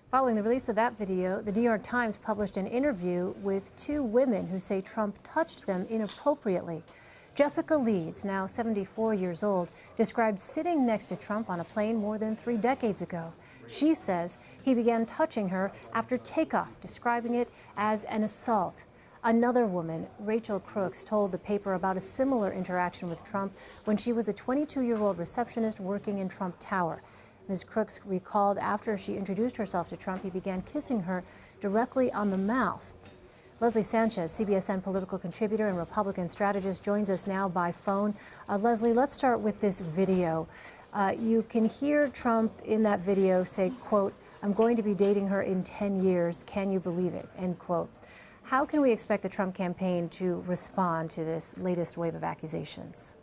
Following the release of that video, the New York Times published an interview with two women who say Trump touched them inappropriately. Jessica Leeds, now 74 years old, described sitting next to Trump on a plane more than 3 decades ago. She says he began touching her after takeoff, describing it as an assault. Another woman, Rachel Crooks, told the paper about a similar interaction with Trump when she was a 22-year-old receptionist working in Trump Tower. Ms. Crooks recalled after she introduced herself to Trump, he began kissing her directly on the mouth. Leslie Sanchez, CBSN political contributor and Republican strategist, joins us now by phone. Leslie, let's start with this video. You can hear Trump in that video say, quote, "I'm going to be dating her in 10 years. Can you believe it?" End quote. How can we expect the Trump campaign to respond to this latest wave of accusations?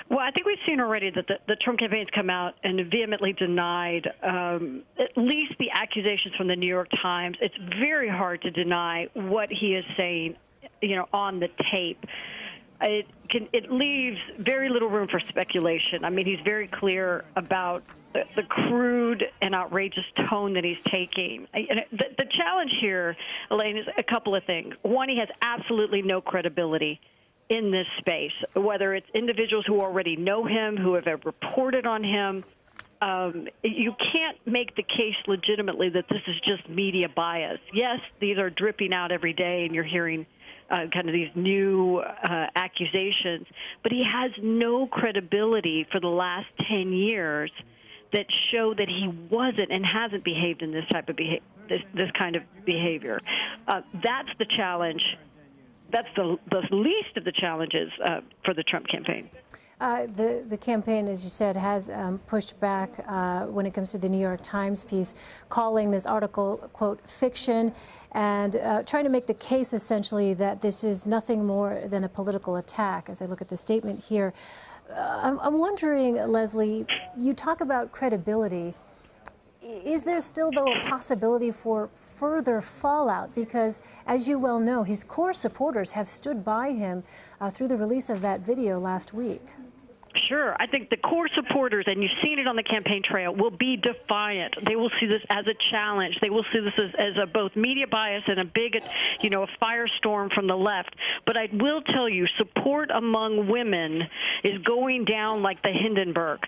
Well, I think we've seen already that the Trump campaign has come out and vehemently denied at least the accusations from the New York Times. It's very hard to deny what he is saying, on the tape. It leaves very little room for speculation. I mean, he's very clear about the crude and outrageous tone that he's taking. The challenge here, Elaine, is a couple of things. One, he has absolutely no credibility in this space, whether it's individuals who already know him, who have reported on him. You can't make the case legitimately that this is just media bias. Yes, these are dripping out every day, and you're hearing kind of these new accusations, but he has no credibility for the last 10 years that show that he wasn't and hasn't behaved in this type of this kind of behavior. That's the challenge. That's the least of the challenges for the Trump campaign. The campaign, as you said, has pushed back when it comes to the New York Times piece, calling this article, quote, fiction, and trying to make the case essentially that this is nothing more than a political attack. As I look at the statement here, I'm wondering, Leslie, you talk about credibility. Is there still, though, a possibility for further fallout? Because, as you well know, his core supporters have stood by him through the release of that video last week. Sure. I think the core supporters, and you've seen it on the campaign trail, will be defiant. They will see this as a challenge. They will see this as a both media bias and a big, a firestorm from the left. But I will tell you, support among women is going down like the Hindenburg.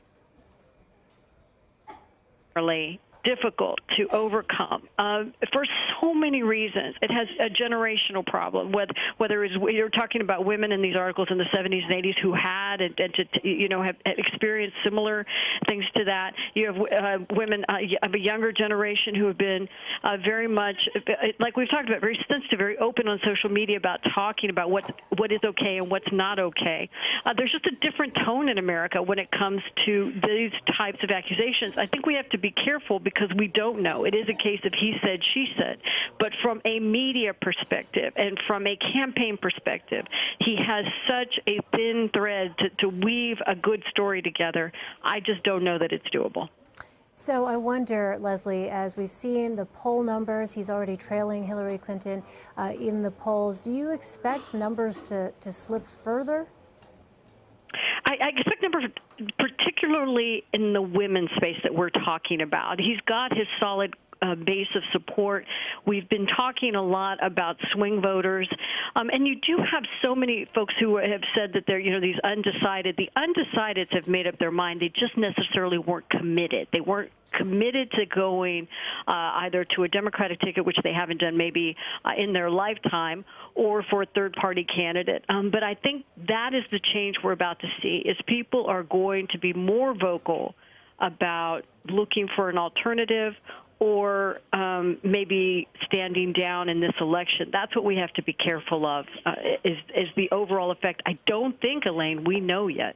Difficult to overcome for so many reasons. It has a generational problem. Whether you're talking about women in these articles in the 70s and 80s who had have experienced similar things to that. You have women of a younger generation who have been very much, like we've talked about, very sensitive, very open on social media about talking about what is okay and what's not okay. There's just a different tone in America when it comes to these types of accusations. I think we have to be careful because we don't know. It is a case of he said, she said. But from a media perspective and from a campaign perspective, he has such a thin thread to weave a good story together. I just don't know that it's doable. So I wonder, Leslie, as we've seen the poll numbers, he's already trailing Hillary Clinton in the polls. Do you expect numbers to slip further? I expect numbers, particularly in the women's space that we're talking about. He's got his solid base of support. We've been talking a lot about swing voters, and you do have so many folks who have said that they're, these undecided. The undecideds have made up their mind. They just necessarily weren't committed. They weren't committed to going either to a Democratic ticket, which they haven't done maybe in their lifetime, or for a third-party candidate. But I think that is the change we're about to see, is people are going to be more vocal about looking for an alternative or maybe standing down in this election. That's what we have to be careful of, is the overall effect. I don't think, Elaine, we know yet.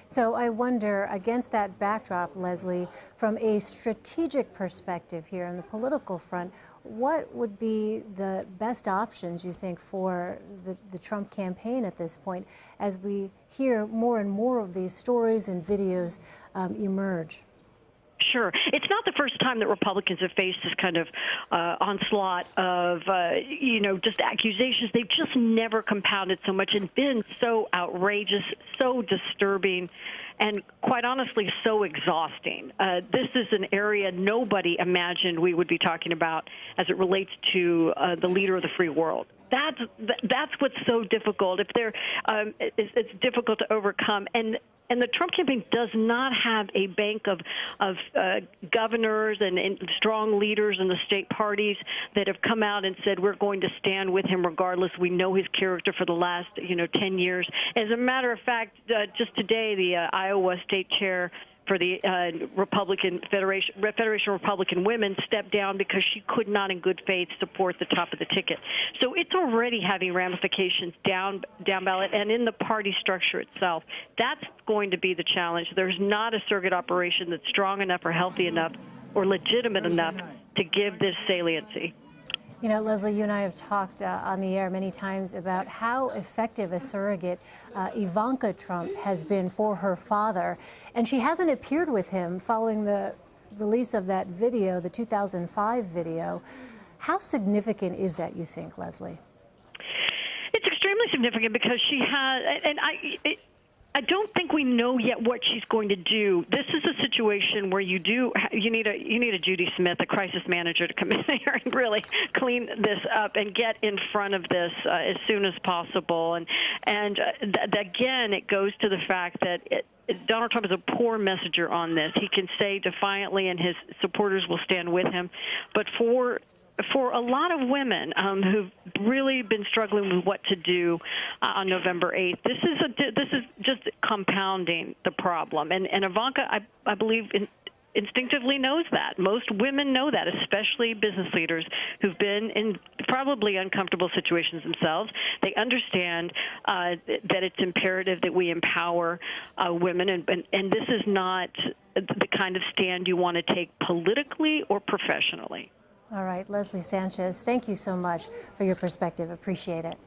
So I wonder, against that backdrop, Leslie, from a strategic perspective here on the political front, what would be the best options, you think, for the Trump campaign at this point as we hear more and more of these stories and videos emerge? Sure. It's not the first time that Republicans have faced this kind of onslaught of, just accusations. They've just never compounded so much and been so outrageous, so disturbing, and quite honestly, so exhausting. This is an area nobody imagined we would be talking about as it relates to the leader of the free world. That's what's so difficult. It's difficult to overcome. And the Trump campaign does not have a bank of governors and strong leaders in the state parties that have come out and said, we're going to stand with him regardless. We know his character for the last, 10 years. As a matter of fact, just today, the Iowa state chair for the Federation of Republican Women stepped down because she could not in good faith support the top of the ticket. So it's already having ramifications down ballot and in the party structure itself. That's going to be the challenge. There's not a surrogate operation that's strong enough or healthy enough or legitimate enough to give this saliency. Leslie, you and I have talked on the air many times about how effective a surrogate Ivanka Trump has been for her father. And she hasn't appeared with him following the release of that video, the 2005 video. How significant is that, you think, Leslie? It's extremely significant because she has, and I don't think we know yet what she's going to do. This is a situation where you need a Judy Smith, a crisis manager, to come in here and really clean this up and get in front of this as soon as possible. And again, it goes to the fact that Donald Trump is a poor messenger on this. He can say defiantly, and his supporters will stand with him. But for a lot of women who've really been struggling with what to do on November 8th, this is just compounding the problem. And Ivanka, I believe, instinctively knows that. Most women know that, especially business leaders who've been in probably uncomfortable situations themselves. They understand that it's imperative that we empower women, and this is not the kind of stand you want to take politically or professionally. All right, Leslie Sanchez, thank you so much for your perspective. Appreciate it.